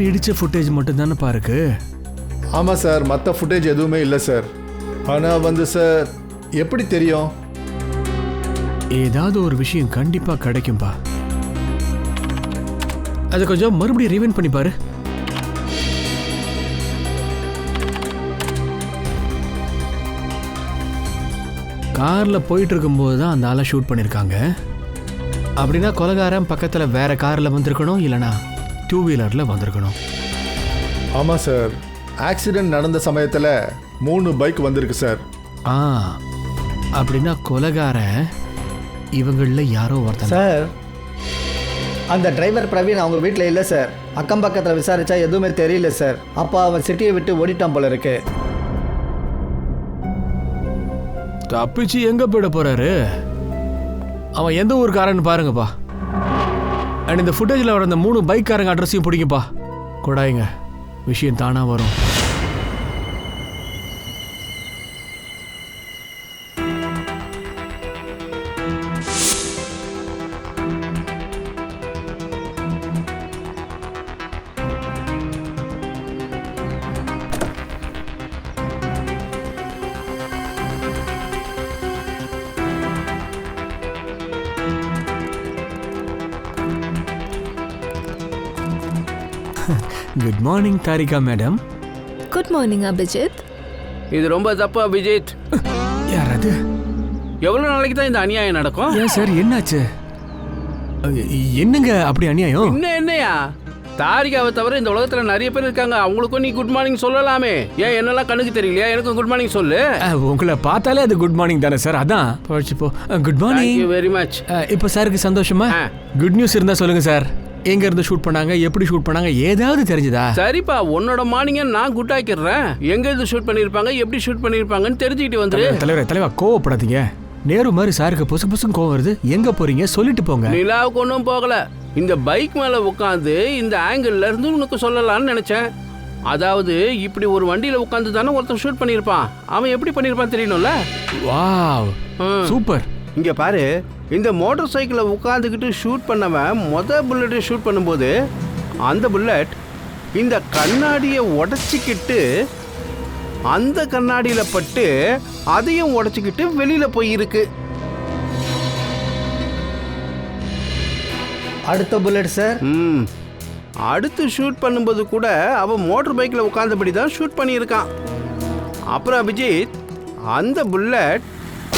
இடிச்ச ஃபுட்டேஜ் மட்டும் தானே இருக்கு? ஆமாம் சார், மற்ற ஃபுட்டேஜ் எதுவுமே இல்லை சார். ஆனால் சார் எப்படி தெரியும்? ஏதாவது ஒரு விஷயம் கண்டிப்பாக கிடைக்கும்பா. அதை கொஞ்சம் மறுபடியும் ரீவைண்ட் பண்ணி பாரு. காரில் போயிட்டு இருக்கும்போது தான் அந்த ஆளை ஷூட் பண்ணியிருக்காங்க. அப்படின்னா கொலைகாரன் பக்கத்தில் வேற காரில் வந்திருக்கணும், இல்லைனா 2 வீலரில் வந்திருக்கணும். ஆமாம் சார், ஆக்சிடென்ட் நடந்த சமயத்தில் 3 பைக் வந்திருக்கு சார். அப்படின்னா கொலைகாரன் இவங்களில் யாரோ ஒருத்தன். சார், அந்த டிரைவர் பிரவீன் அவங்க வீட்டில் இல்லை சார். அக்கம் பக்கத்தில் விசாரித்தா எதுவுமே தெரியல சார். அப்போ அவன் சிட்டியை விட்டு ஓடிட்டான் போல இருக்கு. தப்பிச்சு எங்கே போயிட போகிறாரு? அவன் எந்த ஊருக்காரன்னு பாருங்கப்பா. அண்ட் இந்த ஃபுட்டேஜில் வர அந்த 3 பைக்காரங்க அட்ரஸையும் பிடிங்கப்பா. கொடாயுங்க, விஷயம் தானாக வரும். Good morning Tarika madam. Good morning Abhijit. இது ரொம்ப தப்பு அபிஜித். யார் அது? எவ்வளோ நாளைக்கு தான் இந்த அநியாயம் நடக்கும்? ஏன் சார், என்னாச்சு? என்னங்க அப்படி அநியாயம்? இன்னும் என்னையா? தாரிகாவை தவிர இந்த உலகத்தில் நிறைய பேர் இருக்காங்க. அவங்களுக்கும் நீ குட் மார்னிங் சொல்லலாமே. ஏன் என்னெல்லாம் கண்ணுக்கு தெரியலையா? எனக்கும் குட் மார்னிங் சொல்லு. உங்களை பார்த்தாலே அது குட் மார்னிங் தானே சார். அதான் போ. Good morning. Thank you very much. இப்போ சாருக்கு சந்தோஷமா? குட் நியூஸ் இருந்தால் சொல்லுங்க சார். எங்க இருந்து ஷூட் பண்ணாங்க, எப்படி ஷூட் பண்ணாங்க, ஏதாவது தெரிஞ்சதா? சரிப்பா, உன்னோட மார்னிங்க நான் குட் ஆக்கிடுறேன். எங்க இருந்து ஷூட் பண்ணிருப்பாங்க, எப்படி ஷூட் பண்ணிருப்பாங்கன்னு தெரிஞ்சுக்கிட்டு வந்துரு. தலைவா கோவப்படாதீங்க. நேரு மாதிரி சாருக்கு புசு புசுன்னு கோவம் வருது. எங்க போறீங்க சொல்லிட்டு போங்க. நிலாவுக்கு ஒன்றும் போகல. இந்த பைக் மேல உட்காந்து இந்த ஆங்கிள் இருந்து உனக்கு சொல்லலாம்னு நினைச்சேன். அதாவது இப்படி ஒரு வண்டியில உட்காந்து தானே ஒருத்தன் ஷூட் பண்ணிருப்பான். அவன் எப்படி பண்ணிருப்பான் தெரியணும்ல? Wow, super. இங்க பாரு, இந்த மோட்டார் சைக்கிளை உட்காந்துக்கிட்டு ஷூட் பண்ணவன் புல்லட்டை ஷூட் பண்ணும்போது அந்த புல்லட் இந்த கண்ணாடியை உடச்சிக்கிட்டு அந்த கண்ணாடியில் பட்டு அதையும் உடச்சிக்கிட்டு வெளியில் போயிருக்கு. அடுத்த புல்லட் சார். அடுத்து ஷூட் பண்ணும்போது கூட அவன் மோட்டர் பைக்கில் உட்காந்தபடி தான் ஷூட் பண்ணியிருக்கான். அப்புறம் அபிஜித், அந்த புல்லட்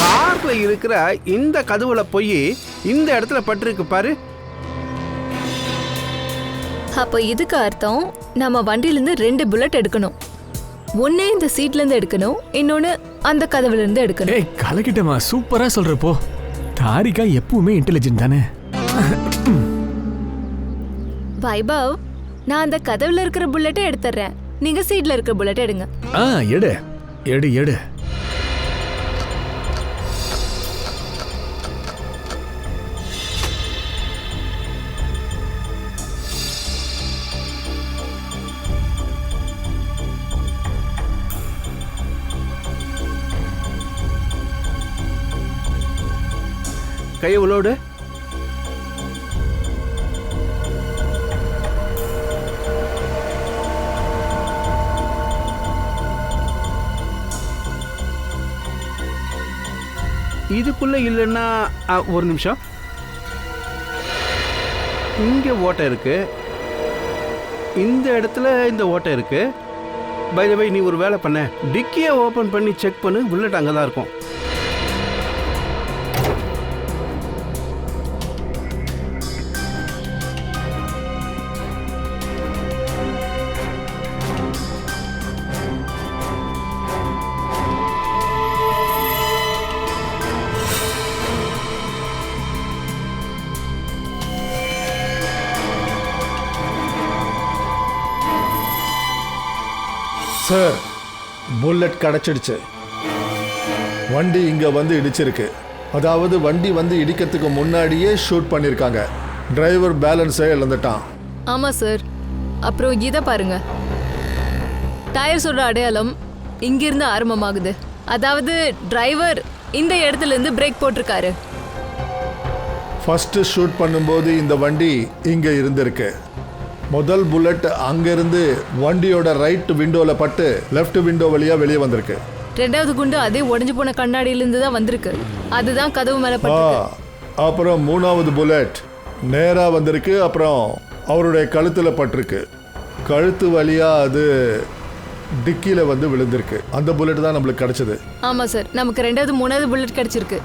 கார்ல இருக்கிற இந்த கதவுல போய் இந்த இடத்துல பட்டிருக்கு பாரு. அப்போ இதுக்கு அர்த்தம் நம்ம வண்டியிலிருந்து 2 புல்லட் எடுக்கணும். ஒண்ணு இந்த சீட்ல இருந்து எடுக்கணும், இன்னொன்னு அந்த கதவுல இருந்து எடுக்கணும். ஏய் கலக்கிட்டமா, சூப்பரா சொல்றப்போ. தாரிகா எப்பவுமே இன்டெலிஜென்ட் தானே. வைபவ், நான் அந்த கதவுல இருக்கிற புல்லட்டை எடுத்துறேன். நீங்க சீட்ல இருக்கிற புல்லட் எடுங்க. எடு எடு எடு. கையை உள்ளோடு. இதுக்குள்ள இல்லைன்னா ஒரு நிமிஷம். இங்கே ஓட்டை இருக்கு, இந்த இடத்துல இந்த ஓட்டை இருக்கு. பை த வே, நீ ஒரு வேலை பண்ண, டிக்கியை ஓப்பன் பண்ணி செக் பண்ணு. புல்லட் அங்கே தான் இருக்கும். சார், புல்லட் கிடச்சிடுச்சு. வண்டி இங்கே வந்து இடிச்சிருக்கு. அதாவது வண்டி வந்து இடிக்கிறதுக்கு முன்னாடியே ஷூட் பண்ணியிருக்காங்க. டிரைவர் பேலன்ஸை இழந்துட்டான். ஆமா சார். அப்புறம் இதை பாருங்க, டயர்ஸோட அடையாளம் இங்கிருந்து ஆரம்பமாகுது. அதாவது டிரைவர் இந்த இடத்துல இருந்து பிரேக் போட்டிருக்காரு. ஃபர்ஸ்ட் ஷூட் பண்ணும்போது இந்த வண்டி இங்கே இருந்திருக்கு. முதல் புல்லட் அங்கிருந்து வண்டியோட ரைட் விண்டோவில் பட்டு லெஃப்ட் விண்டோ வழியாக வெளியே வந்திருக்கு. ரெண்டாவது குண்டு அதே உடைஞ்சு போன கண்ணாடியில இருந்து தான் வந்திருக்கு. அதுதான் கதவு மேல பட்டிருக்கு. அப்புறம் மூணாவது புல்லட் நேராக வந்திருக்கு. அப்புறம் அவருடைய கழுத்தில் பட்டிருக்கு. கழுத்து வழியாக அது டிக்கியில் வந்து விழுந்திருக்கு. அந்த புல்லட் தான் நம்மளுக்கு கிடைச்சது. ஆமா சார், நமக்கு ரெண்டாவது மூணாவது புல்லட் கிடைச்சிருக்கு.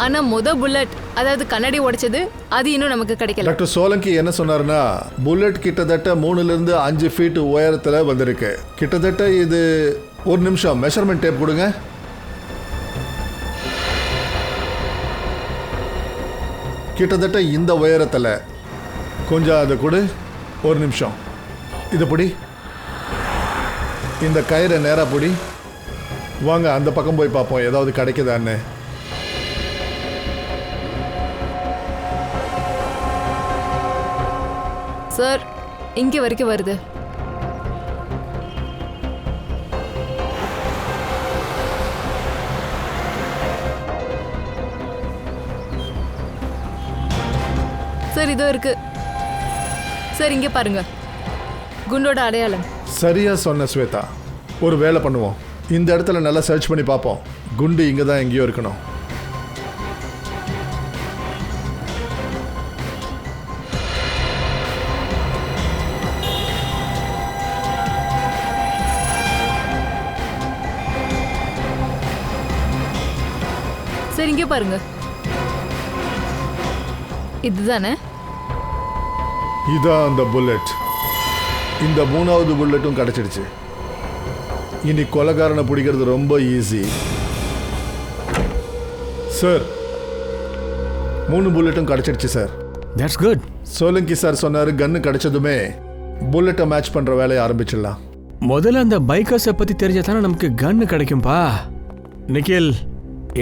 ஆனா புல்லட், அதாவது கண்ணாடி உடைச்சது, அது இன்னும் நமக்கு கிடைக்கல. டாக்டர் சோலங்கி என்ன சொன்னாருன்னா, புல்லட் கிட்டத்தட்ட 3லிருந்து 5 ஃபீட் உயரத்தில் வந்திருக்கு. கிட்டத்தட்ட இது ஒரு நிமிஷம் மெஷர்மெண்ட் டேப் கொடுங்க. கிட்டத்தட்ட இந்த உயரத்தில் கொஞ்சம் அதை கொடு. ஒரு நிமிஷம் இது பிடி. இந்த கயிறை நேராக பிடி. வாங்க அந்த பக்கம் போய் பார்ப்போம் ஏதாவது கிடைக்குதான்னு. சார், இங்க வரைக்கும் வருது. சார், இதோ இருக்கு. சார், இங்க பாருங்க, குண்டோட அடையாளம். சரியா சொன்ன ஸ்வேதா. ஒரு வேலை பண்ணுவோம், இந்த இடத்துல நல்லா சர்ச் பண்ணி பார்ப்போம். குண்டு இங்கே தான் எங்கேயோ இருக்கணும். சார், இங்க பாருங்க, இதுதானே? இதான் அந்த புல்லட். இந்த மூணாவது புல்லட்டும் கிடைச்சிடுச்சு. இனி கொலைகாரனை பிடிக்கிறது ரொம்ப ஈஸி. சார், 3 புல்லட்டும் கிடைச்சிடுச்சு sir. That's good. Solanki sir சொன்னாரு, கன்னு கிடைச்சதுமே புல்லட்டை மேட்ச் பண்ற வேலையை ஆரம்பிச்சிடலாம். முதல்ல அந்த பைக்கர்ஸை பத்தி தெரிஞ்சா தானே நமக்கு கன்னு கிடைக்கும்பா. நிக்கில்,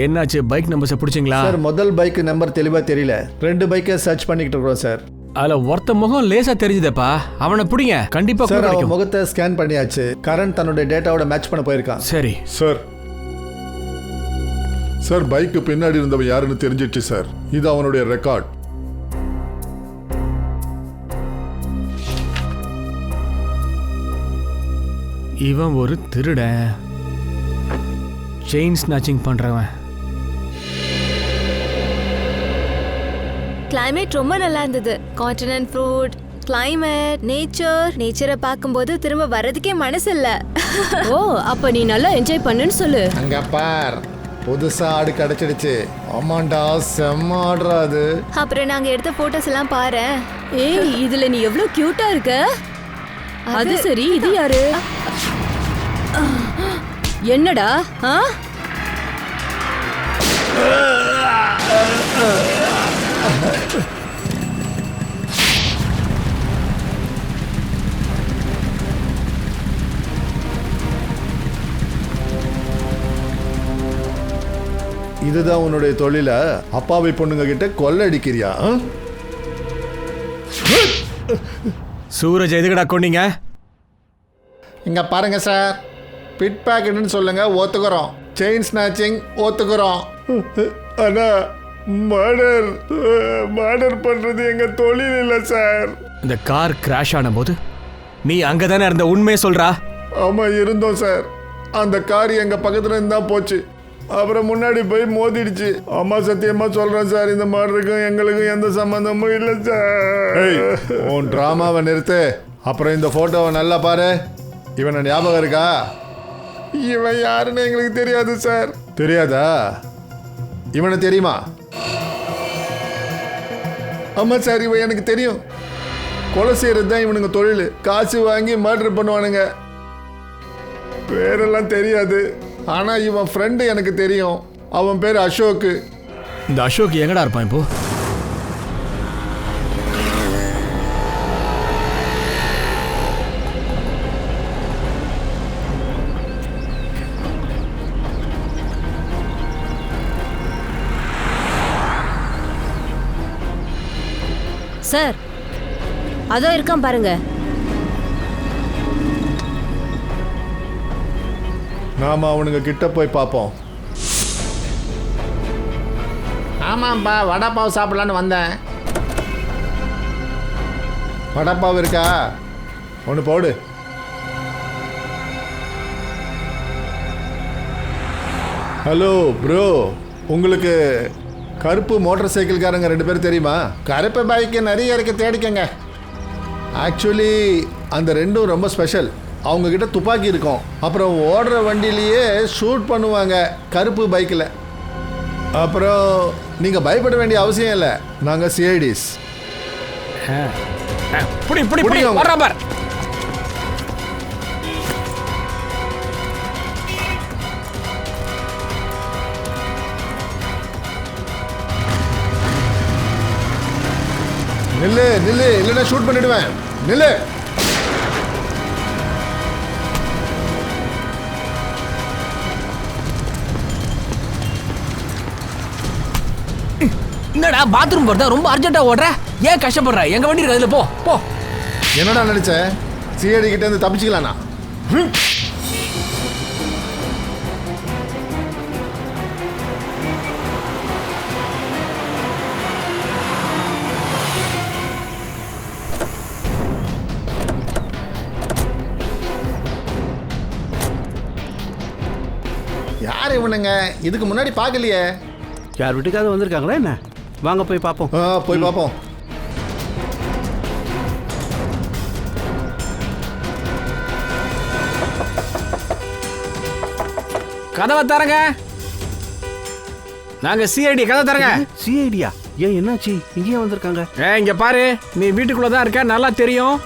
என்னாச்சு? பைக் நம்பர்ஸை பிடிச்சிங்களா? சார், முதல் பைக் நம்பர் தெளிவாக தெரியல. 2 பைக்கை சர்ச் பண்ணிக்கிட்டு இருக்கிறோம் சார். அதுல ஒருத்த முகம் லேசா தெரிஞ்சுதப்பா. அவனை பிடிங்க, கண்டிப்பா சார், அவன் கிடைக்கும். முகத்தை ஸ்கேன் பண்ணியாச்சு. கரண்ட் தன்னுடைய டேட்டாவோட மேட்ச் பண்ண போயிருக்கான். சரி சார், சார் பைக்கு பின்னாடி இருந்தவன் யாருன்னு தெரிஞ்சிடுச்சு சார். இது அவனுடைய ரெக்கார்ட். இவன் ஒரு திருடன், செயின் ஸ்நாச்சிங் பண்றவன். கிளைமேட் ரொம்ப நல்லா இருந்தது. கான்டினென்ட் ஃப்ரூட், கிளைமேட், நேச்சரை பார்க்கும்போது திரும்ப வர்றதுக்கே மனசு இல்ல. ஓ, அப்ப நீ நல்லா என்ஜாய் பண்ணுன்னு சொல்லு. அங்க பார், புதுசா ஆடு கிடைச்சிடுச்சு. ஆமாண்டா, செம்ம ஆடுறா அது. அப்புறம் நாங்க எடுத்த போட்டோஸ் எல்லாம் பாரு. ஏய், இதுல நீ எவ்வளவு கியூட்டா இருக்க. அது சரி, இது யாரு? என்னடா? ஆ? இதுதான் உன்னுடைய தொழில? அப்பாவி பொண்ணுங்க கிட்ட கொள்ளடிக்கிறியா? சூரஜ் எதுக்கடா கொன்னீங்க? இங்க பாருங்க சார், பிட் பேக்கெட்னு சொல்லுங்க, ஒத்துக்கிறோம். செயின் ஸ்நாச்சிங் ஒத்துக்கிறோம். ஆனா மர்டர் பண்றது எங்க தொழில் இல்லை சார். இந்த கார் கிராஷ் ஆன போது நீ அங்கதானே இருந்த, உண்மையை சொல்றா? ஆமா, இருந்தோம் சார். அந்த கார் எங்க பக்கத்துல இருந்தா போச்சு. அப்புறம் முன்னாடி போய் மோதிடுச்சு. அம்மா சத்தியமா சொல்றேன் சார், இந்த மர்டருக்கும் எங்களுக்கும் எந்த சம்பந்தமும் இல்லை சார். உன் டிராமாவை நிறுத்து. அப்புறம் இந்த போட்டோவை நல்லா பாரு. இவனை ஞாபகம் இருக்கா? இவன் யாருன்னு எங்களுக்கு தெரியாது சார். தெரியாதா? இவனை தெரியுமா? ஆமா சார், இவன் எனக்கு தெரியும். கொலை செய்யறது தான் இவனுங்க தொழில். காசு வாங்கி மர்டர் பண்ணுவானுங்க. பேரெல்லாம் தெரியாது. ஆனா இவன் ஃப்ரெண்டு எனக்கு தெரியும். அவன் பேர் அசோக். இந்த அசோக் எங்கடா இருப்பான் இப்போ? சார், அதோ இருக்கான் பாருங்க. நாம அவனுங்க கிட்ட போய் பார்ப்போம். ஆமாம்பா, வடை பாவு சாப்பிடலான்னு வந்தேன். வடப்பாவு இருக்கா? ஒன்று போடு. ஹலோ ப்ரோ, உங்களுக்கு கருப்பு மோட்டார் சைக்கிள்காரங்க 2 பேர் தெரியுமா? கருப்பு பைக்கு நிறைய இருக்கு, தேடிக்கங்க. ஆக்சுவலி அந்த 2ம் ரொம்ப ஸ்பெஷல். அவங்கக்கிட்ட துப்பாக்கி இருக்கும், அப்புறம் ஓடுற வண்டியிலேயே ஷூட் பண்ணுவாங்க கருப்பு பைக்கில். அப்புறம் நீங்கள் பயப்பட வேண்டிய அவசியம் இல்லை, நாங்கள் சிஐடிஸ். புடி புடி புடி புடிங்க. வர்றா பார். நில்லு நில்லு, இல்லைன்னா ஷூட் பண்ணிடுவேன். நில்லு. என்னடா பாத்ரூம் போறதா ரொம்ப அர்ஜென்ட்டா ஓடுற? ஏன் கஷ்டப்படுற? எங்க வண்டி இருக்கு, அதுல போ போ. என்னடா நினைச்ச? சிஐடி கிட்ட இருந்து தப்பிச்சுக்கலானா? யார் இவனுங்க? இதுக்கு முன்னாடி பார்க்கலையே. யார் வீட்டுக்காவது வந்திருக்காங்களா என்ன? வாங்க போய் பார்ப்போம். போய் பார்ப்போம். கதவை தரங்க. நாங்க சிஐடி, கதவை தரங்க. சிஐடியா? ஏன் என்னாச்சு? இங்கேயே வந்திருக்காங்க. இங்க பாரு, நீ வீட்டுக்குள்ளதான் இருக்க, நல்லா தெரியும்.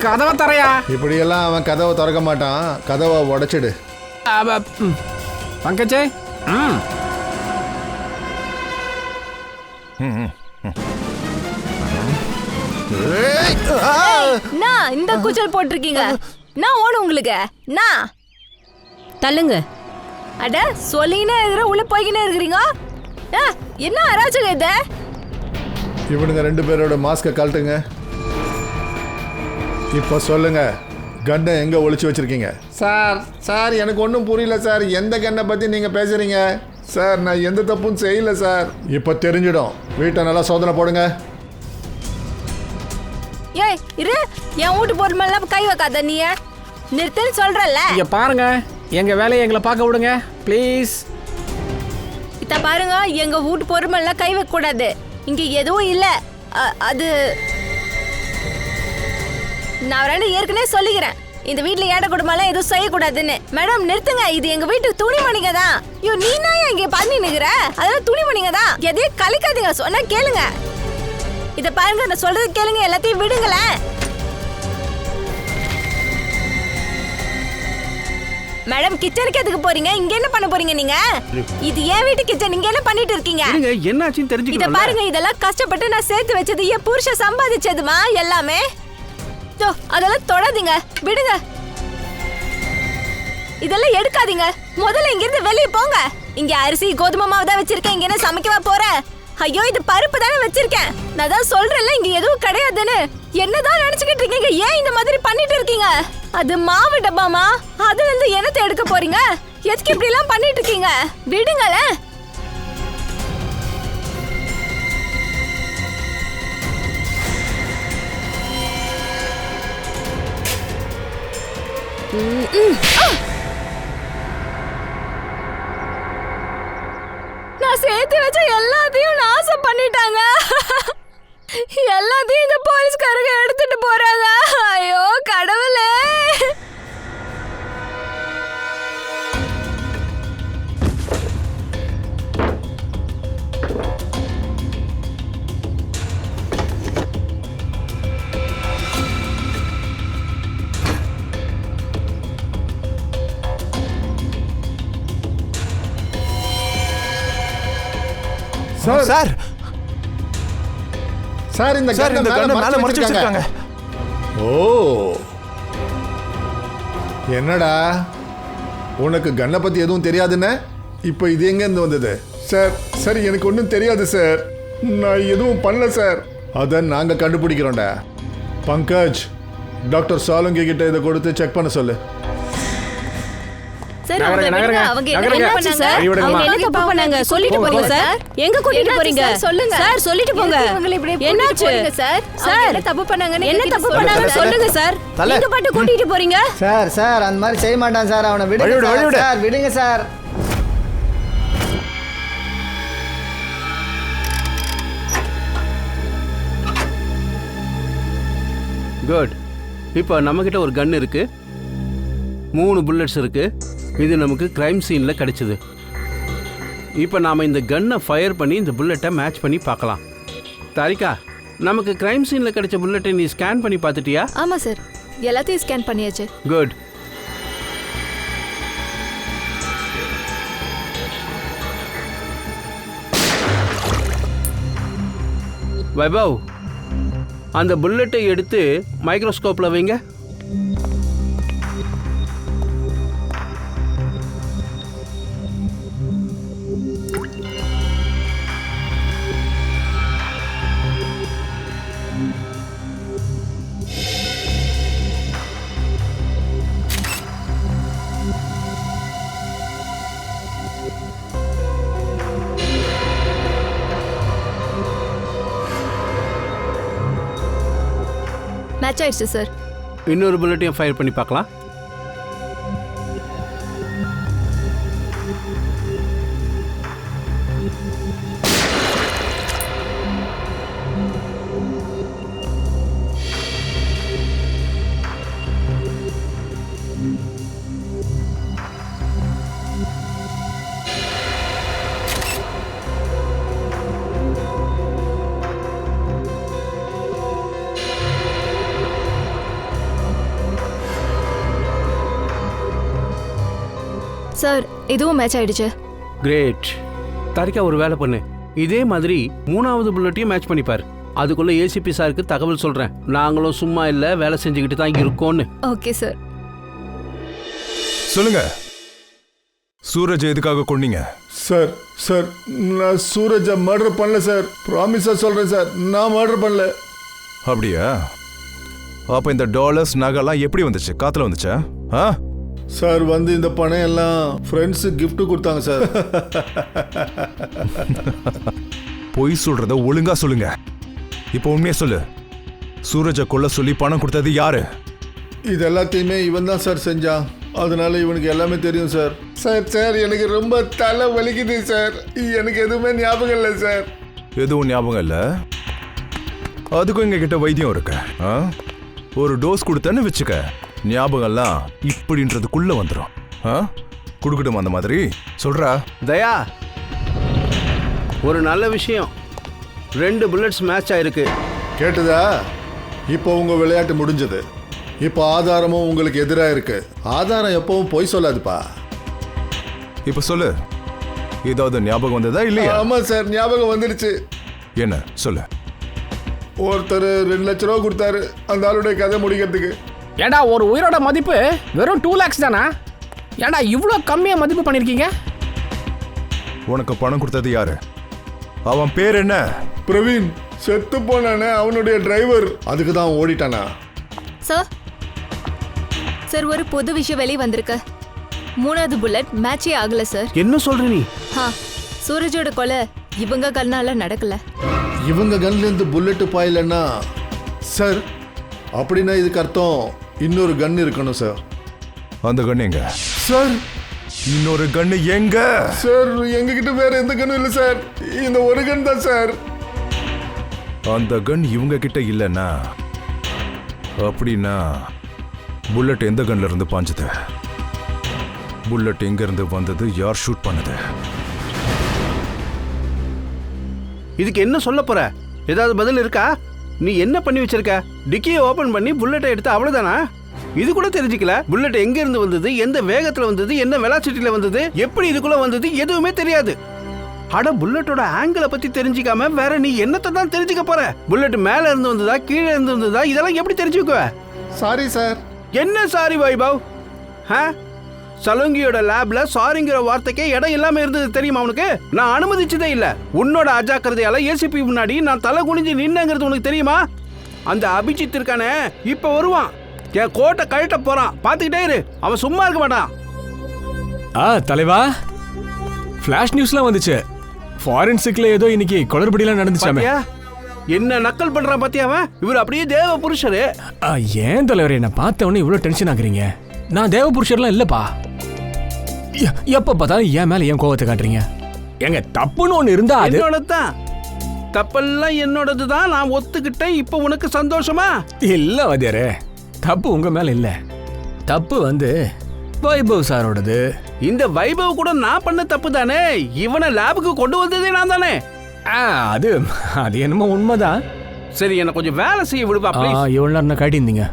கதவை தரையா. இப்படியெல்லாம் அவன் கதவை திறக்க மாட்டான். கதவை உடைச்சிடு. பங்கஜே. நான் இந்த கூச்சல் போட்டிருக்கீங்க. நான் ஓடும் உங்களுக்கு. நான் தள்ளுங்க. அட சொல்லினே இருக்கிற, உள்ள போய்கினே இருக்கிறீங்க. என்ன அராஜகம் இது? இவனுங்க 2 பேரோட மாஸ்கை கழட்டுங்க. இப்போ சொல்லுங்க, கன்னை எங்க ஒளிச்சு வச்சிருக்கீங்க? சார் சார் எனக்கு ஒன்றும் புரியல சார். எந்த கன்னை பத்தி நீங்க பேசுறீங்க? சார் நான் எந்த தப்பும் செய்யல சார். இப்போ தெரிஞ்சிடும். வீட்டை நல்லா சோதனை போடுங்க. ஏய் இரு, என் வீட்டு பொருள் மேல கை வைக்காத. நீ நிறுத்துன்னு சொல்றல்ல. இங்க பாருங்க, எங்க வேலையை எங்களை பார்க்க விடுங்க ப்ளீஸ். இத பாருங்க, எங்க வீட்டு பொருள் மேல கை வைக்க கூடாது. இங்க எதுவும் இல்ல. அது நான் ஏற்கனவே சொல்லிக்கிறேன், இந்த வீட்டுல ஏட குடும்பம்லாம் எதுவும் செய்யக்கூடாதுன்னு. மேடம் நிறுத்துங்க, இது எங்க வீட்டு துணிமணிங்க தான். ஐயோ நீ தான் இங்க பண்ணி நிக்கிற, அதெல்லாம் துணிமணிங்க தான். எதையும் கலைக்காதீங்க, சொன்னா கேளுங்க. இத பாருங்க, நான் சொல்றது கேளுங்க, எல்லாத்தையும் விடுங்களேன். மேடம் கிச்சனுக்கு எதுக்கு போறீங்க? இங்க என்ன பண்ண போறீங்க நீங்க? இது ஏன் வீட்டு கிச்சன், நீங்க என்ன பண்ணிட்டு இருக்கீங்க? என்னாச்சுன்னு இத தெரிஞ்சுக்கணும். பாருங்க, இதெல்லாம் கஷ்டப்பட்டு நான் சேர்த்து வச்சது, என் புருஷன் சம்பாதிச்சதுமா எல்லாமே. அதெல்லாம் தொடாதீங்க, விடுங்க. இதெல்லாம் எடுக்காதீங்க. முதல்ல இங்க இருந்து வெளியே போங்க. இங்க அரிசி கோதுமை மாவு தான் வச்சிருக்கேன். இங்க என்ன சமைக்கவா போற? ஐயோ இது பருப்பு தானே வச்சிருக்கேன். நான் தான் சொல்றேன்ல இங்க எதுவும் கிடையாதுன்னு. என்னதான் நினைச்சுக்கிட்டு இருக்கீங்க? ஏன் இந்த மாதிரி பண்ணிட்டு இருக்கீங்க? அது மாவு டப்பாமா, அதுல இருந்து என்னத்தை எடுக்க போறீங்க? எதுக்கு இப்படி எல்லாம் பண்ணிட்டு இருக்கீங்க? விடுங்களேன். நான் சேர்த்து வச்ச எல்லாத்தையும் நாசம் பண்ணிட்டாங்க. எல்லாத்தையும் இந்த போலீஸ்காரங்க எடுத்துட்டு போறாங்க. ஐயோ கடவுளே. சார் சார் சார் இந்த சார் இந்த கண்ணை மேல மறைச்சு வச்சிருக்காங்க. ஓ என்னடா, உனக்கு கண்ணை பத்தி எதுவும் தெரியாதுன்னு? இப்போ இது எங்க இருந்து வந்தது? சார் சார் எனக்கு ஒன்றும் தெரியாது சார். நான் எதுவும் பண்ணல சார். அதை நாங்கள் கண்டுபிடிக்கிறோம்டா. பங்கஜ், டாக்டர் சாலுங்கி கிட்ட இதை கொடுத்து செக் பண்ண சொல்லு. சார் அவங்க விடுங்க. அவங்க என்ன பண்ணாங்க சார் வழி விடுங்கம்மா. அவங்க என்ன தப்பு பண்ணாங்க சொல்லிட்டு போறீங்க சார் எங்க கூட்டிட்டு என்னாச்சு போறீங்க சார்? சொல்லுங்க சார் சொல்லிட்டு போங்க எதுக்கு இவங்களை இப்படி கூட்டிட்டு என்னாச்சு போறீங்க சார்? சார் அவங்க என்ன தப்பு பண்ணாங்கன்னு என்ன என்கிட்ட தப்பு சொல்லுங்க பண்ணாங்க சார். சொல்லுங்க சார் தல. எங்க பாட்டு கூட்டிட்டு போறீங்க சார் அந்த மாதிரி செய்ய மாட்டான் சார், அவனை வழி விடுங்க விடு, வழி சார். விடு. சார் விடுங்க சார். குட். இப்போ நம்மக்கிட்ட ஒரு கன் இருக்கு, 3 புல்லட்ஸ் இருக்கு. இது நமக்கு கிரைம் சீனில் கிடைச்சது. இப்போ நாம் இந்த கன்னை ஃபயர் பண்ணி இந்த புல்லட்டை மேட்ச் பண்ணி பார்க்கலாம். தாரிகா, நமக்கு கிரைம் சீனில் கிடைச்ச புல்லட்டை நீ ஸ்கேன் பண்ணி பார்த்துட்டியா? ஆமா சார், எல்லாத்தையும் ஸ்கேன் பண்ணியாச்சு. குட். வைபவ், அந்த புல்லட்டை எடுத்து மைக்ரோஸ்கோப்பில் வைங்க. மேட்ச் ஆயிடுச்சு சார். இன்னொரு புல்லட்டையும் ஃபயர் பண்ணி பார்க்கலாம். சார் இதுவும் மேட்ச் ஆயிடுச்சு. கிரேட். தாரிகா, ஒரு வேலை பண்ணு, இதே மாதிரி 3வது புல்லட்டையும் மேட்ச் பண்ணிப்பார். அதுக்குள்ள ஏசிபி சாருக்கு தகவல் சொல்றேன். நாங்களும் சும்மா இல்லை, வேலை செஞ்சுக்கிட்டு தான் இருக்கோன்னு. Okay sir. சொல்லுங்க, சூரஜ் எதுக்காக கொன்னீங்க? சார் நான் சூரஜை மர்டர் பண்ணல சார். ப்ராமிஸா சொல்றேன் சார், நான் மர்டர் பண்ணல. அப்படியா? அப்ப இந்த டாலர்ஸ் நகைலாம் எப்படி வந்துச்சு? காத்துல வந்துச்சா? ஆ? சார் இந்த பணம் எல்லாம் ஃப்ரெண்ட்ஸு gift கொடுத்தாங்க சார். பொய் சொல்றத ஒழுங்கா சொல்லுங்க. இப்போ உண்மையா சொல்லு, சூரஜை கொல்ல சொல்லி பணம் கொடுத்தது யாரு? இது எல்லாத்தையுமே இவன் தான் சார் செஞ்சான். அதனால இவனுக்கு எல்லாமே தெரியும் சார். சார் எனக்கு ரொம்ப தலை வலிக்குது சார். எனக்கு எதுவுமே ஞாபகம் இல்லை சார். எதுவும் ஞாபகம் இல்ல? அதுக்கும் எங்க கிட்ட வைத்தியம் இருக்கு. ஆ? ஒரு டோஸ் கொடுத்தேன்னு வச்சுக்க, ஞாபகம்லாம் இப்படின்றதுக்குள்ள வந்துடும். கொடுக்கட்டும் அந்த மாதிரி சொல்றா. தயா, ஒரு நல்ல விஷயம், 2 புல்லட்ஸ் மேட்ச் ஆயிருக்கு. கேட்டுதா? இப்போ உங்க விளையாட்டு முடிஞ்சது. இப்போ ஆதாரமும் உங்களுக்கு எதிராக இருக்கு. ஆதாரம் எப்பவும் பொய் சொல்லாதுப்பா. இப்ப சொல்லு, ஏதாவது ஞாபகம் வந்ததா இல்லையா? ஆமா சார், ஞாபகம் வந்துடுச்சு. என்ன சொல்லு. ஒருத்தர் 2 லட்ச ரூபா கொடுத்தாரு அந்த ஆளுடைய கதை முடிக்கிறதுக்கு. ஏண்டா ஒரு உயிரோட மதிப்பு வெறும் 2 lakhs தானா? ஏண்டா இவ்வளோ கம்மியாக மதிப்பு பண்ணியிருக்கீங்க? உனக்கு பணம் கொடுத்தது யாரு? அவன் பேர் என்ன? பிரவீன். செத்து போனானே அவனுடைய டிரைவர். அதுக்கு தான் ஓடிட்டானா? சார் ஒரு புது விஷயம் வெளியே வந்திருக்கு. 3வது புல்லட் மேட்சே ஆகல சார். என்ன சொல்ற நீ? சூரஜோட கொலை இவங்க கண்ணால நடக்கல. இவங்க கன்ல இருந்து புல்லட் பாயலன்னா சார், அப்படின்னா இதுக்கு அர்த்தம் இன்னொரு கன் இருக்கணும் சார். அந்த கன் எங்க? சார் இன்னொரு கன் எங்க? சார் எங்ககிட்ட வேற எந்த கன்னும் இல்லை சார். இந்த ஒரு கன் தான் சார். அந்த கன் இவங்க கிட்ட இல்லைன்னா அப்படின்னா புல்லட் எந்த கன்ல இருந்து பாஞ்சது? புல்லட் எங்க இருந்து வந்தது? யார் ஷூட் பண்ணது? இதுக்கு என்ன சொல்ல போற? ஏதாவது பதில் இருக்கா? நீ என்ன பண்ணி வச்சிருக்க? டிக்கியை ஓபன் பண்ணி புல்லட்டை எடுத்து அவ்வளவுதானா? இது கூட தெரிஞ்சுக்கல? புல்லட் எங்க இருந்து வந்தது, எந்த வேகத்துல வந்தது, என்ன வெலாசிட்டில வந்தது, எப்படி இதுக்குள்ள வந்தது, எதுவுமே தெரியாது. அட, புல்லட்டோட ஆங்கிளை பத்தி தெரிஞ்சுக்காம வேற நீ என்னத்தை தான் தெரிஞ்சுக்க போற? புல்லட் மேல இருந்து வந்ததா கீழே இருந்து வந்ததா இதெல்லாம் எப்படி தெரிஞ்சுக்குவ? Sorry sir. என்ன சாரி வைபவ்? சலோங்கியோட லேப்ல சாரிங்கிற வார்த்தைக்கே இடம் இல்லாம இருந்தது தெரியுமா உனக்கு? நான் அனுமதிச்சதே இல்ல. உன்னோட அஜாக்கிரதையால ஏசிபி முன்னாடி நான் தலை குனிஞ்சு நின்னங்கிறது உனக்கு தெரியுமா? அந்த அபிஜித் இருக்கானே, இப்ப வருவான். என் கோட்டை கழட்ட போறான். பாத்துக்கிட்டே இரு, அவன் சும்மா இருக்க மாட்டான். தலைவா, ஃபிளாஷ் நியூஸ்லாம் வந்துச்சு. ஃபாரன்சிக்ல ஏதோ இன்னைக்கு குளறுபடிலாம் நடந்துச்சாமே. பாத்தியா? என்ன நக்கல் பண்றான் பாத்தியா அவன்? இவர் அப்படியே தேவ புருஷரு. ஏன் தலைவர் என்ன பார்த்த உடனே இவ்வளவு டென்ஷன் ஆகுறீங்க? நான் தேவ புருஷர்லாம் இல்லப்பா. எப்ப பார்த்தாலும் என் மேல ஏன் கோவத்தை காட்டுறீங்க? எங்க தப்புன்னு ஒண்ணு இருந்தா அது என்னோடதான். தப்பெல்லாம் என்னோடது தான். நான் ஒத்துக்கிட்டேன். இப்ப உனக்கு சந்தோஷமா? இல்ல வாத்தியாரே, தப்பு உங்க மேல இல்ல. தப்பு வைபவ் சாரோடது. இந்த வைபவ் கூட நான் பண்ண தப்பு தானே. இவனை லேபுக்கு கொண்டு வந்ததே நான் தானே. அது என்னமோ உண்மைதான். சரி, என்ன கொஞ்சம் வேலை செய்ய விடுவா ப்ளீஸ். இவ்வளவு நேரம் காட்டியிருந்தீங்க.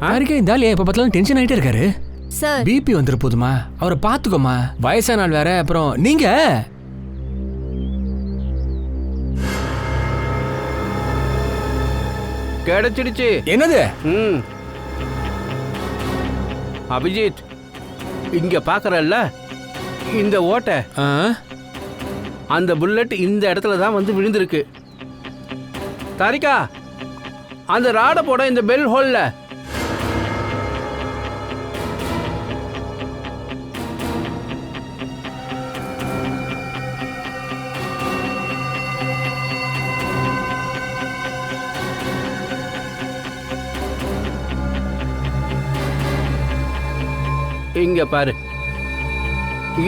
இந்த ஆளு எப்ப பார்த்தாலும் டென்ஷன் ஆயிட்டே இருக்காரு. சார், பிபி வந்துரு போதுமா? அவரை பாத்துக்கோமா. வயசான நாள் வேற. அப்புறம் நீங்க கிடைச்சிடுச்சு. என்னது? அபிஜித், இங்க பாக்குறல்ல இந்த ஓட்டை, அந்த புல்லட் இந்த இடத்துல தான் வந்து விழுந்திருக்கு. தாரிகா, அந்த ராட போட இந்த பெல் ஹோல்ல. இங்க பாரு.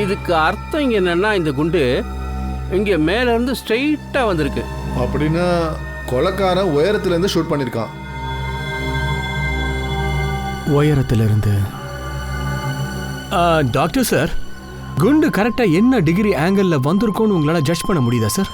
இதுக்கு அர்த்தம் இங்க என்னன்னா, இந்த குண்டு இங்க மேல இருந்து ஸ்ட்ரெயிட்டா வந்திருக்கு. அப்படின்னா கொலைக்காரன் உயரத்துல இருந்து ஷூட் பண்ணிருக்கான். உயரத்துல இருந்து. டாக்டர் சார், குண்டு கரெக்டா என்ன டிகிரி ஆங்கிள் வந்திருக்கும்னு உங்களால ஜட்ஜ் பண்ண முடியுதா சார்?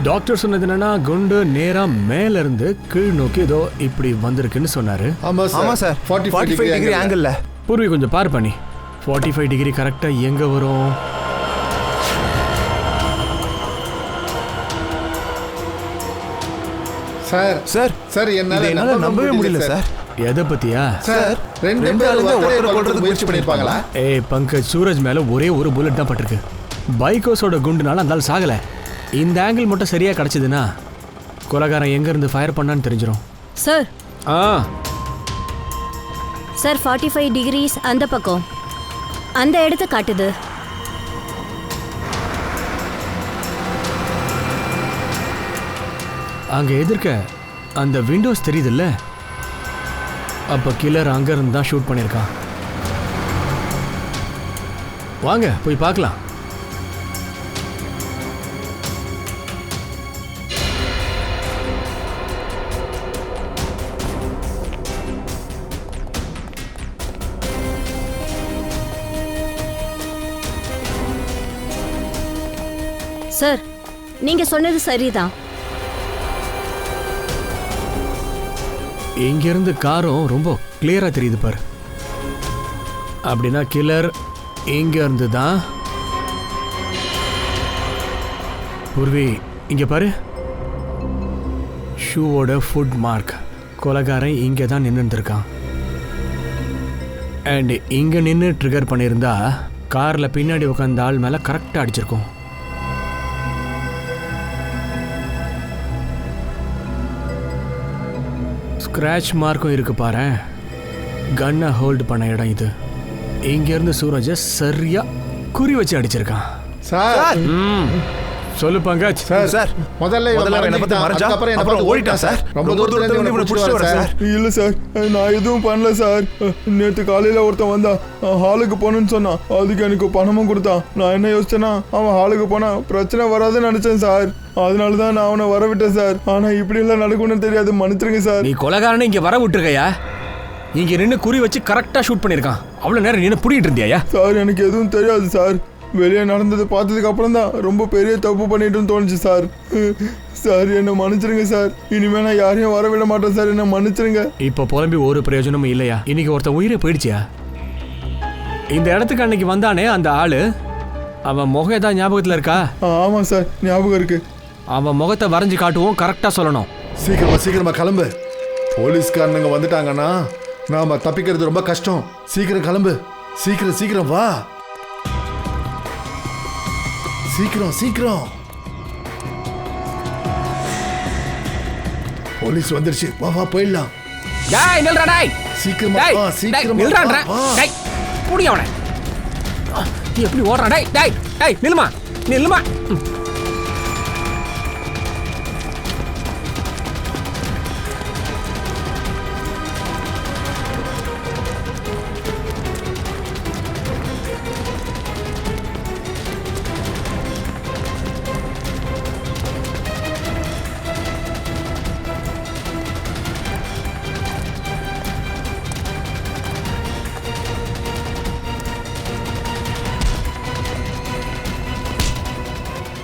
டாக்டர் சொன்னது என்னன்னா, குண்டு நேரா மேல இருந்து கீழ் நோக்கி ஏதோ இப்படி வந்திருக்குன்னு சொன்னாரு. ஆமா சார், 45 டிகிரி ஆங்கிள். பூர்வி கொஞ்சம் பார் பண்ணி. 45 டிகிரி கரெக்டா எங்க வரும்? சார் சார் சார், என்னால நம்பவே முடியல சார். எதை பத்தியா சார்? ரெண்டு பேரும் ஒருத்தரை கொல்றதுக்கு முயற்சி பண்ணிருப்பாங்களா? பங்கஜ், சூரஜ் மேல ஒரே ஒரு புல்லட் தான் பட்டிருக்கு. பைக்கோஸோட குண்டுனால அந்த ஆள் சாகல. இந்த ஆங்கிள் மட்டும் சரியா கிடைச்சதுன்னா கொலைகாரன் எங்க இருந்து ஃபயர் பண்ணான்னு தெரிஞ்சிடும். சார், சார் 45 டிகிரிஸ் அந்த பக்கம் அந்த இடத்த காட்டுது. அங்க எதிர்க்க அந்த விண்டோஸ் தெரியுதுல்ல, அப்ப கில்லர் அங்க இருந்து தான் ஷூட் பண்ணிருக்கான். வாங்க போய் பார்க்கலாம். சார், நீங்க சொன்னது சரிதான். இங்க இருந்து காரும் ரொம்ப கிளியரா தெரியுது பாரு. அப்படின்னா கில்லர் இங்க இருந்து தான். பூர்வி, இங்க பாரு. ஷூவோட ஃபுட் மார்க். கொலைகாரன் இங்க தான் நின்று இருக்கான். அண்ட் இங்க நின்று ட்ரிகர் பண்ணியிருந்தா கார்ல பின்னாடி உட்காந்த ஆள் மேல கரெக்டா அடிச்சிருக்கும். ஸ்கிராட்ச் மார்க்கும் இருக்கு பாரு. கன்னை ஹோல்டு பண்ண இடம் இது. இங்க இருந்து சூரஜ சரியா குறி வச்சு அடிச்சிருக்கான். சார் சொல்லு பங்கஜ். சார் முதல்ல என்ன பத்தி மறைச்சா, அப்புறம் ஓடிட்டான் சார். ரொம்ப தூரத்துல இருந்து இவனை புடிச்சிட்டு வர சார். இல்ல சார், நான் எதுவும் பண்ணல சார். நேற்று காலையில ஒருத்தன் வந்தா, ஹாலுக்கு போகணும்னு சொன்னான். அதுக்கு எனக்கு பணமும் கொடுத்தான். நான் என்ன யோசிச்சேன்னா, அவன் ஹாலுக்கு போனா பிரச்சனை வராதுன்னு நினைச்சேன் சார். அதனாலதான் நான் அவனை வரவிட்டேன் சார். ஆனா இப்படி எல்லாம் நடக்கும்னு தெரியாது, மன்னிச்சிருங்க சார். நீ கொலைகாரனை இங்க வர விட்டுருக்கையா? இங்க நின்று குறி வச்சு கரெக்டா ஷூட் பண்ணிருக்கான். அவ்வளவு நேரம் நின்று புடிக்கிட்டு இருந்தியா? சார், எனக்கு எதுவும் தெரியாது சார். வெளியே நடந்தது பார்த்ததுக்கு அப்புறம் தான் ரொம்ப பெரிய தப்பு பண்ணிட்டுன்னு தோணுச்சு சார். சார், என்ன மன்னிச்சிருங்க சார். இனிமே நான் யாரையும் வரவிட மாட்டேன் சார். என்ன மன்னிச்சிருங்க. இப்ப புலம்பி ஒரு பிரயோஜனமும் இல்லையா? இன்னைக்கு ஒருத்தன் உயிரை போயிடுச்சியா? இந்த இடத்துக்கு அன்னைக்கு வந்தானே அந்த ஆளு, அவன் முகம் ஏதாவது ஞாபகத்துல இருக்கா? ஆமா சார், ஞாபகம் இருக்கு. அவன் முகத்தை வரைஞ்சு காட்டுவோம், கரெக்டா சொல்லணும். சீக்கிரமா கிளம்பு. போலீஸ்காரனுங்க வந்துட்டாங்கன்னா நாம தப்பிக்கிறது ரொம்ப கஷ்டம். சீக்கிரம் கிளம்பு. சீக்கிரம் சீக்கிரம் வா, சீக்கிரம் சீக்கிரம். போலீஸ் வந்துருச்சு, வா வா போயிடலாம். டேய் நில்றா டேய். சீக்கிரமா டேய் வா, சீக்கிரமா நில்றான்றா. வா. டேய் புடி அவனை. நீ எப்படி ஓடுறா டேய் டேய் டேய் நில்லுமா நில்லுமா.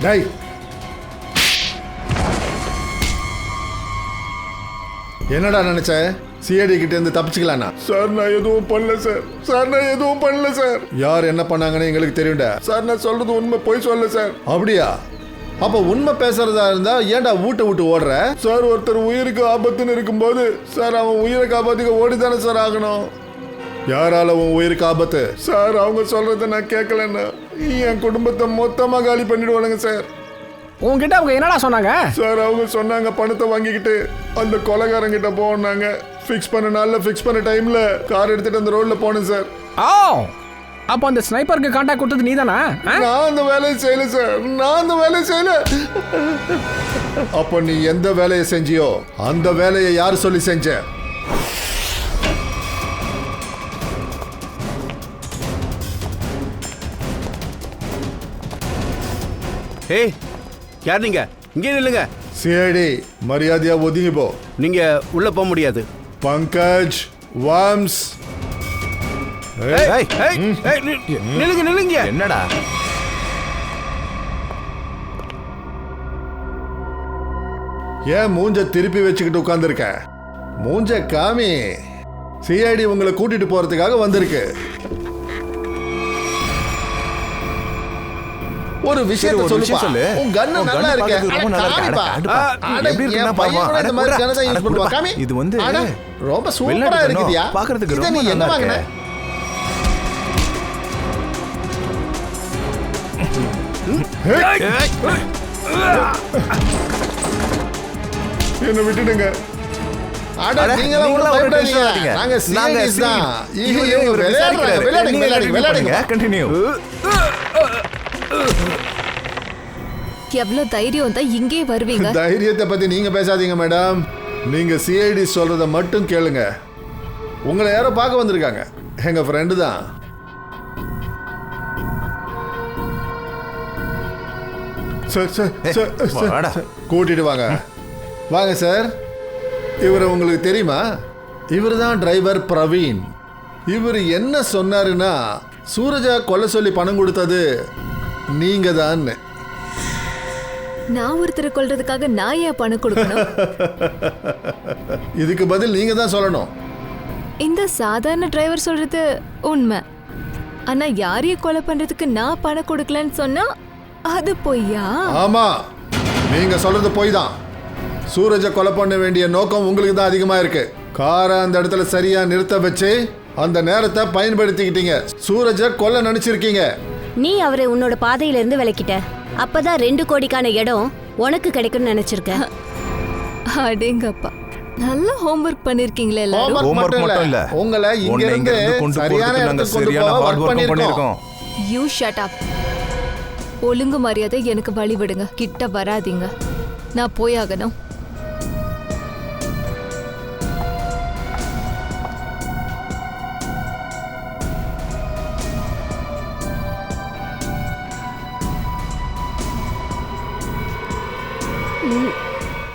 டேய், என்னடா நினைச்ச? சிஐடி கிட்ட இருந்து தப்பிச்சுக்கலானா? சார் நான் எதுவும் பண்ணல சார். சார் நான் எதுவும் பண்ணல சார். யார் என்ன பண்ணாங்கன்னு எங்களுக்கு தெரியும்டா. சார் நான் சொல்றது உண்மை, போய் சொல்ல சார். அப்படியா? அப்ப உண்மை பேசுறதா இருந்தா ஏன்டா வீட்டை விட்டு ஓடுற? சார் ஒருத்தர் உயிருக்கு ஆபத்துன்னு இருக்கும்போது சார் அவன் உயிரை காப்பாத்திக்க ஓடிதானே சார் ஆகணும். யாரால உன் உயிருக்கு ஆபத்து? சார் அவங்க சொல்றத நான் கேட்கலன்னா என் குடும்பத்தை மொத்தமா காலி பண்ணிடுவானுங்க சார். உன்கிட்ட அவங்க என்னடா சொன்னாங்க? சார் அவங்க சொன்னாங்க பணத்தை வாங்கிக்கிட்டு அந்த கொலைகாரங்கிட்ட போனாங்க. ஃபிக்ஸ் பண்ண நாள்ல ஃபிக்ஸ் பண்ண டைம்ல கார் எடுத்துட்டு அந்த ரோட்ல போனேன் சார். ஓ, அப்போ அந்த ஸ்னைப்பருக்கு கான்டாக்ட் கொடுத்தது நீதானா? நான் அந்த வேலையை செய்யல சார், நான் அந்த வேலையை செய்யல. அப்போ நீ எந்த வேலையை செஞ்சியோ அந்த வேலையை யார் சொல்லி செஞ்ச? ஏய் யார் நீங்க? இங்கே நில்லுங்க. சிஐடி மரியாதையா ஒதுங்கி போ. நீங்க உள்ள போக முடியாது. பங்கஜ், வாம்ஸ். ஏய், ஏய், ஏய், நில்லுங்க நில்லுங்க. என்னடா ஏன் மூஞ்ச திருப்பி வச்சுக்கிட்டு உட்கார்ந்துருக்க? மூஞ்ச காமி. சிஐடி உங்களை கூட்டிட்டு போறதுக்காக வந்திருக்கு. ஒரு விஷயத்தை சொல்லு. உன் கன் நல்லா இருக்கு. எப்படி இருக்குன்னா பாவா. இது வந்து ரொம்ப சூப்பரா இருக்குதியா. பாக்குறதுக்கு ரொம்ப என்ன நல்லா வாங்குன? என்ன விட்டுடுங்க. எவ்வளவு தைரியம் தான் இங்கே வருவீங்க? தைரியத்தை பத்தி நீங்க பேசாதீங்க மேடம். நீங்க சிஐடி சொல்றத மட்டும் கேளுங்க. உங்களை யாரோ பார்க்க வந்திருக்காங்க. எங்க ஃப்ரெண்டு தான். கூட்டிட்டு வாங்க. வாங்க சார். இவரை உங்களுக்கு தெரியுமா? இவர் தான் டிரைவர் பிரவீன். இவர் என்ன சொன்னாருன்னா சூரஜா கொல்ல சொல்லி பணம் கொடுத்தது நீங்க தான். நான் ஒருத்தரை கொல்றதுக்காக நான் ஏன் பணம் கொடுக்கணும்? இதுக்கு பதில் நீங்க தான் சொல்லணும். இந்த சாதாரண டிரைவர் சொல்றது உண்மை. ஆனா யாரையும் கொலை பண்றதுக்கு நான் பணம் கொடுக்கலன்னு சொன்னா அது பொய்யா? ஆமா, நீங்க சொல்றது பொய் தான். சூரஜை கொலை பண்ண வேண்டிய நோக்கம் உங்களுக்கு தான் அதிகமா இருக்கு. காரை அந்த இடத்துல சரியா நிறுத்த வச்சு அந்த நேரத்தை பயன்படுத்திக்கிட்டீங்க. சூரஜை கொல்ல நினைச்சிருக்கீங்க. நீ அவரை உன்னோட பாதையில இருந்து விலக்கிட்ட. அப்பதான் 2 கோடிக்கான இடம் உனக்கு கிடைக்கும்னு நினைச்சிருக்க. அடேங்கப்பா, நல்ல ஹோம்வொர்க் பண்ணிருக்கீங்களே எல்லாரும். ஹோம்வொர்க் மட்டும் இல்ல, உங்களை இங்க இருந்து சரியான இடத்துக்கு கொண்டு போக ஹார்ட் ஒர்க் பண்ணிருக்கோம். You shut up. ஒழுங்கு மரியாதை எனக்கு வழி விடுங்க. கிட்ட வராதீங்க. நான் போயாகணும்.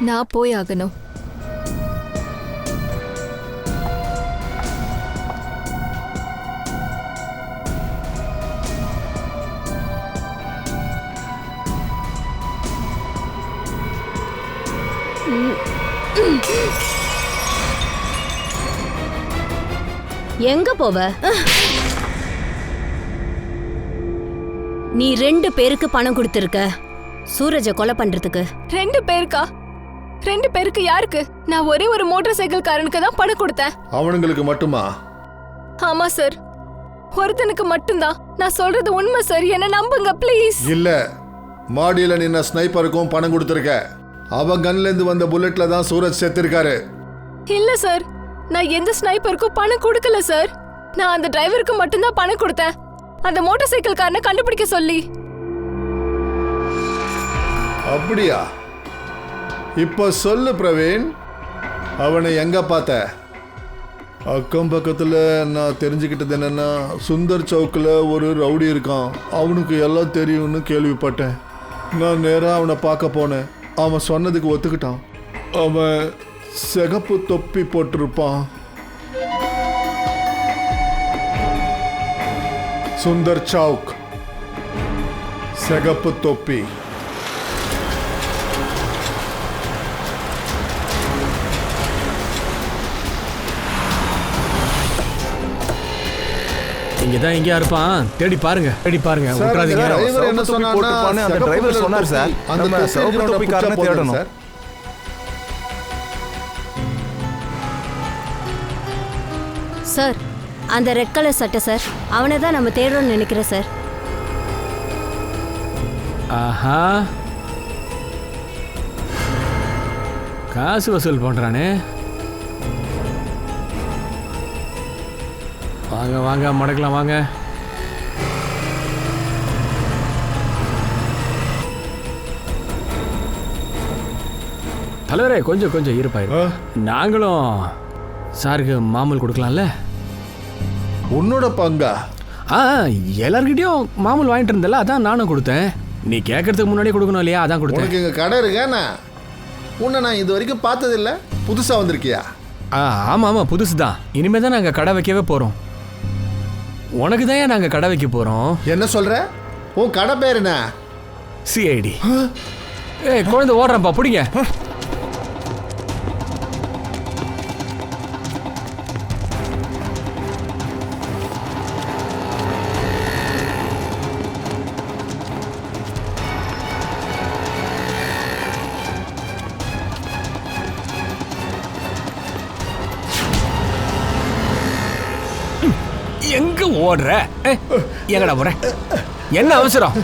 நான் போயாகணும். எங்க போவ? நீ 2 பேருக்கு பணம் கொடுத்திருக்க சூரஜை கொலை பண்றதுக்கு. 2 பேருக்கா? 2 பேருக்கு யாருக்கு? நான் ஒரே ஒரு மோட்டார் சைக்கிள் காரனுக்கு தான் பணம் கொடுத்தேன். அவனுங்களுக்கு மட்டுமா? ஆமா சார். ஒருத்தனுக்கு மட்டும்தான். நான் சொல்றது உண்மை சார், என்ன நம்புங்க ப்ளீஸ். இல்ல, மாடியில நின்ன ஸ்னைப்பருக்கும் பணம் கொடுத்துருக்க. அவன் கன்ல இருந்து வந்த புல்லட்ல தான் சூரஜ் செத்துருக்காரு. இல்ல சார், நான் எந்த ஸ்னைப்பருக்கும் பணம் கொடுக்கல சார். நான் அந்த டிரைவருக்கு மட்டும்தான் பணம் கொடுத்தேன், அந்த மோட்டார் சைக்கிள் காரனை கண்டுபிடிக்க சொல்லி. அப்படியா? இப்ப சொல்லு பிரவீன், அவனை எங்க பார்த்த? அக்கம் பக்கத்தில் நான் தெரிஞ்சுக்கிட்டது என்னன்னா, சுந்தர் சவுக்கில் ஒரு ரவுடி இருக்கான், அவனுக்கு எல்லாம் தெரியும்னு கேள்விப்பட்டேன். நான் நேராக அவனை பார்க்க போனேன். அவன் சொன்னதுக்கு ஒத்துக்கிட்டான். அவன் சிகப்பு தொப்பி போட்டிருப்பான். சுந்தர் சவுக், சிகப்பு தொப்பி. இங்கதான் எங்கேயா இருப்பான், தேடி பாருங்க, விட்டுறாதீங்க. டிரைவர் என்ன சொன்னான்னா, அந்த டிரைவர் சொன்னார் சார், நம்ம சிவப்பு தொப்பிக்காரனை தேடணும். சார், அந்த ரெட் கலர் சட்டை சார், அவனை தான் நம்ம தேடுறோம்னு நினைக்கிறேன் சார். ஆஹா, காசு வசூல் பண்றானே. வாங்க வாங்க, மடக்கலாம் வாங்க. தலைவரே, கொஞ்சம் கொஞ்சம் இருப்பாயிரு. நாங்களும் சாருக்கு மாமூல் கொடுக்கலாம்ல? உன்னோட பங்கா? எல்லார்கிட்டயும் மாமூல் வாங்கிட்டு இருந்தல, அதான் நானும் கொடுத்தேன். நீ கேட்கறதுக்கு முன்னாடியே கொடுக்கணும் இல்லையா, அதான் கொடுத்தேன். உனக்கு எங்க கடை இருக்கா? உன்னை நான் இது வரைக்கும் பார்த்ததில்ல, புதுசா வந்திருக்கியா? ஆமா ஆமா, புதுசு தான். இனிமே தான் நாங்க கடை வைக்கவே போறோம். உனக்கு தான் நாங்க கடை வைக்க போறோம். என்ன சொல்ற? உன் கடை பேர் என்ன? சிஐடி. குழந்தை ஓடுறப்பா, பிடிங்க. எங்க ஓடுற? எங்கடா போற? என்ன அவசரம்?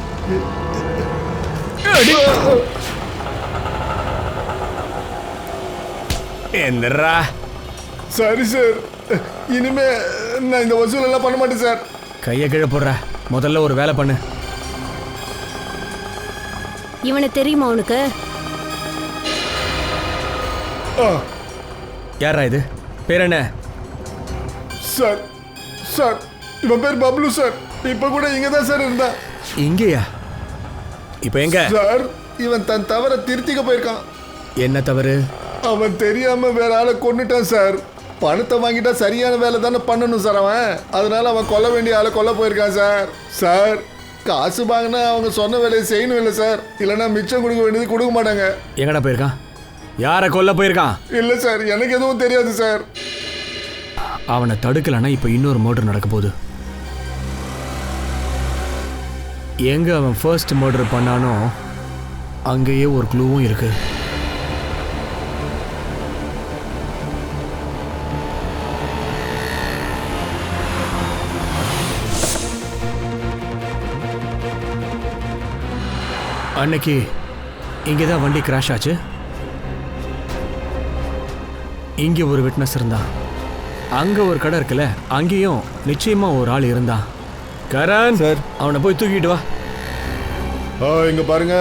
என்னடா? சரி சார், இனிமே நான் இந்த வசூல் எல்லாம் பண்ண மாட்டேன் சார். கையை கீழே போடுற. முதல்ல ஒரு வேலை பண்ணு. இவனை தெரியுமா உனக்கு? யாரா இது? பேர் என்ன? சார் சார், இவன் பேர் பப்ளு சார். இப்ப கூட இங்க தான் சார் இருந்தா. இங்கயா? இப்ப எங்க சார்? இவன் தன் தவறை திருத்திக்க போயிருக்கான். என்ன தவறு? அவன் தெரியாம வேற ஆளை கொன்னுட்டான் சார். பணத்தை வாங்கிட்டா சரியான வேலை தானே பண்ணணும் சார் அவன். அதனால அவன் கொல்ல வேண்டிய ஆளை கொல்ல போயிருக்கான் சார். சார், காசு வாங்கினா அவங்க சொன்ன வேலையை செய்யணும் இல்லை சார், இல்லைன்னா மிச்சம் கொடுக்க வேண்டியது கொடுக்க மாட்டாங்க. எங்கடா போயிருக்கான்? யாரை கொல்ல போயிருக்கான்? இல்லை சார், எனக்கு எதுவும் தெரியாது சார். அவனை தடுக்கலன்னா இப்ப இன்னொரு மர்டர் நடக்க போகுது. எங்க அவன் ஃபர்ஸ்ட் மர்டர் பண்ணானோ அங்கேயே ஒரு க்ளூவும் இருக்கு. அன்னைக்கு இங்கேதான் வண்டி கிராஷ் ஆச்சு. இங்க ஒரு விட்னஸ் இருந்தான். அங்க ஒரு கடை இருக்குல்ல, அங்கேயும் நிச்சயமா ஒரு ஆள் இருந்தான். கரண் சார், அவனை போய் தூக்கிட்டு வா. இங்க பாருங்க.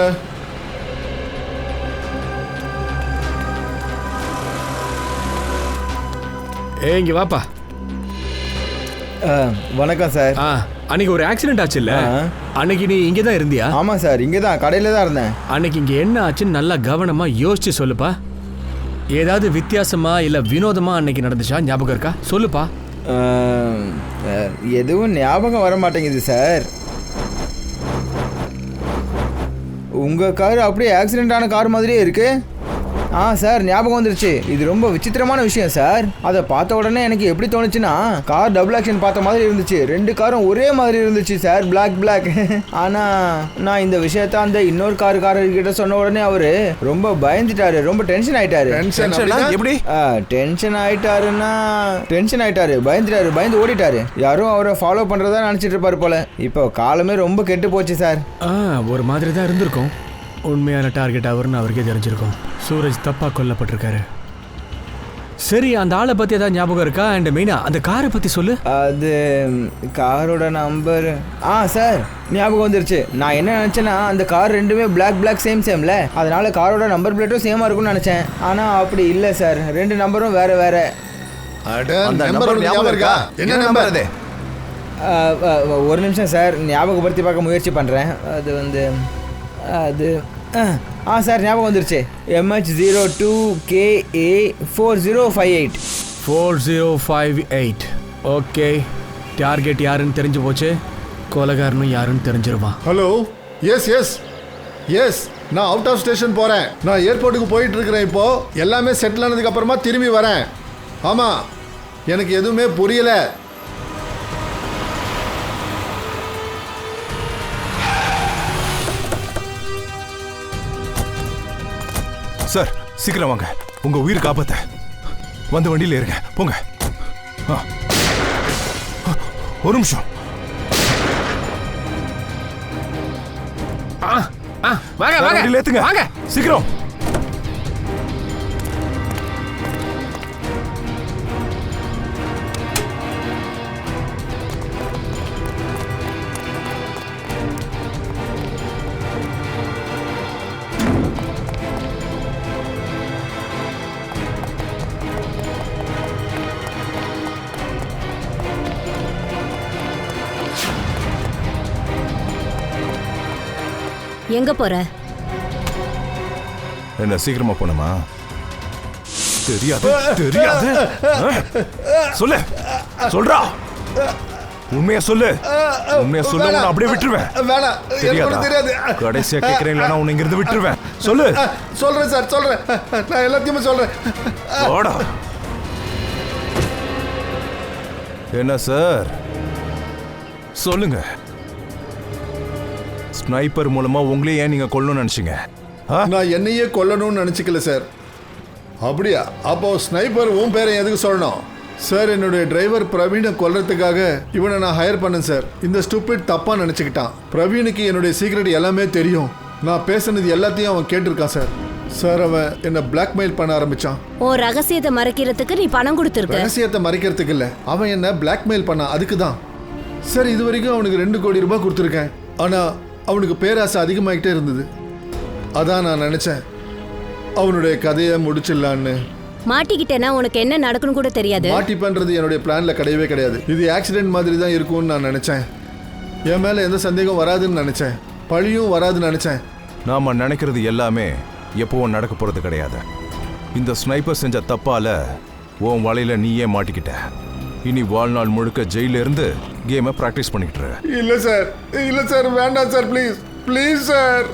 இங்க வாப்பா. வணக்கம் சார். அன்னைக்கு ஒரு ஆக்சிடென்ட் ஆச்சு இல்ல? அன்னைக்கு நீ இங்கே தான் இருந்தியா? ஆமா சார், இங்கே தான் கடையில தான் இருந்தேன். அன்னைக்கு இங்க என்ன ஆச்சுன்னு நல்லா கவனமா யோசிச்சு சொல்லுப்பா. ஏதாவது வித்தியாசமா இல்ல வினோதமா அன்னைக்கு நடந்துச்சா? ஞாபகம் இருக்கா? சொல்லுப்பா. எதுவும் ஞாபகம் வர மாட்டேங்குது சார். உங்க கார் அப்படியே ஆக்சிடென்ட் ஆன கார் மாதிரியே இருக்கு. சார் ஞாபகம் வந்துருச்சு. இது ரொம்ப விசித்திரமான விஷயம் சார். அதை பார்த்த உடனே எனக்கு எப்படி தோணுச்சுன்னா கார் டபுள் ஆக்ஷன் பார்த்த மாதிரி இருந்துச்சு. 2 காரும் ஒரே மாதிரி இருந்துச்சு சார், பிளாக். ஆனா நான் இந்த விஷயத்த அந்த இன்னொரு காரர்கிட்ட சொன்ன உடனே அவரு ரொம்ப பயந்துட்டாரு, ரொம்ப டென்ஷன் ஆயிட்டாரு. எப்படி டென்ஷன் ஆயிட்டாரு, பயந்து ஓடிட்டாரு. யாரும் அவரை ஃபாலோ பண்றதா நினைச்சிட்டு இருப்பாரு போல. இப்போ காலமே ரொம்ப கெட்டு போச்சு சார். ஒரு மாதிரி தான் இருந்திருக்கும். உண்மையான டார்கெட் அவர்னு அவருக்கே தெரிஞ்சிருக்கும். சூரஜ் தப்பா கொல்லப்பட்டிருக்காரு. சரி, அந்த ஆளை பத்தி ஏதாவது ஞாபகம் இருக்கா? அண்ட் மெயினா அந்த காரை பத்தி சொல்லு. அது காரோட நம்பர் சார் ஞாபகம் வந்துருச்சு. நான் என்ன நினைச்சேன்னா அந்த கார் ரெண்டுமே பிளாக் சேம்ல, அதனால காரோட நம்பர் பிளேட்டும் சேமா இருக்கும்னு நினைச்சேன். ஆனா அப்படி இல்லை சார், 2 நம்பரும் வேற. அந்த நம்பர் ஞாபகம் இருக்கா? என்ன நம்பர் அது? ஒரு நிமிஷம் சார், ஞாபகப்படுத்தி பார்க்க முயற்சி பண்ணுறேன். அது சார் ஞாபகம் வந்துருச்சு. MH02KA4058. 4058. ஓகே, டார்கெட் யாருன்னு தெரிஞ்சு போச்சு. கொலைகாரனும் யாருன்னு தெரிஞ்சிருவான். ஹலோ, எஸ் நான் அவுட் ஆஃப் ஸ்டேஷன் போகிறேன். நான் ஏர்போர்ட்டுக்கு போயிட்டு இருக்கிறேன். இப்போ எல்லாமே செட்டில் ஆனதுக்கு அப்புறமா திரும்பி வரேன். ஆமாம், எனக்கு எதுவுமே புரியலை. சார் சீக்கிரம் வாங்க, உங்க உயிர் காப்பாத்த. வந்து வண்டியில ஏறுங்க, போங்க. ஒரு நிமிஷம். வாங்க ஏத்துங்க, வாங்க சீக்கிரம். எங்க போற? என்ன சீக்கிரமா போனமா? தெரியாது சொல்லு, சொல்றா, உண்மையா சொல்லு. உண்மையா சொல்ல உன்னை அப்படியே விட்டுருவேன். தெரியாது. கடைசியா கேட்கிறேன், இல்லைன்னா உன்னை இங்கிருந்து விட்டுருவேன். சொல்லு. சொல்றேன் சார், சொல்றேன். நான் எல்லாத்தையுமே சொல்றேன். என்ன சார் சொல்லுங்க. ஸ்னைப்பர் மூலமா உங்களே ஏன் நீங்க கொல்லணும்னு நினைச்சீங்க? நான் என்னையே கொல்லணும்னு நினைச்சிக்கல சார். அப்படியா? அப்போ ஸ்னைப்பர் உன் பேரை எதுக்கு சொல்லணும் சார்? என்னுடைய டிரைவர் பிரவீனை கொல்றதுக்காக இவனை நான் ஹையர் பண்ணேன் சார். இந்த ஸ்டூபிட் தப்பா நினைச்சுக்கிட்டான். பிரவீனுக்கு என்னுடைய சீக்ரெட் எல்லாமே தெரியும். நான் பேசுனது எல்லாத்தையும் அவன் கேட்டிருக்கான் சார். சார், அவன் என்ன பிளாக்மெயில் பண்ண ஆரம்பிச்சான். ஓ, ரகசியத்தை மறைக்கிறதுக்கு நீ பணம் கொடுத்துருக்க? ரகசியத்தை மறைக்கிறதுக்கு இல்ல, அவன் என்ன பிளாக்மெயில் பண்ணான், அதுக்கு தான் சார். இது வரைக்கும் அவனுக்கு 2 கோடி ரூபாய் கொடுத்துருக்கேன். ஆனா அவனுக்கு பேராசை அதிகமாகிட்டே இருந்தது. அதான் நான் நினைச்சேன் அவனுடைய கதையை முடிச்சிடலான்னு. மாட்டிக்கிட்டேன்னா உனக்கு என்ன நடக்கணும் கூட தெரியாது. மாட்டி பண்றது என்னுடைய பிளான்ல கிடையவே கிடையாது. இது ஆக்சிடென்ட் மாதிரி தான் இருக்கும்னு நான் நினைச்சேன். என் மேல எந்த சந்தேகம் வராதுன்னு நினைச்சேன், பழியும் வராதுன்னு நினைச்சேன். நாம நினைக்கிறது எல்லாமே எப்பவும் நடக்க போறது கிடையாது. இந்த ஸ்னைப்பர் செஞ்ச தப்பால உன் வலையில நீயே மாட்டிக்கிட்ட. இனி வாழ்நாள் முழுக்க ஜெயில இருந்து கேமை பிராக்டிஸ் பண்ணிக்கிட்டு. இல்ல சார், வேண்டாம் சார், ப்ளீஸ் சார்.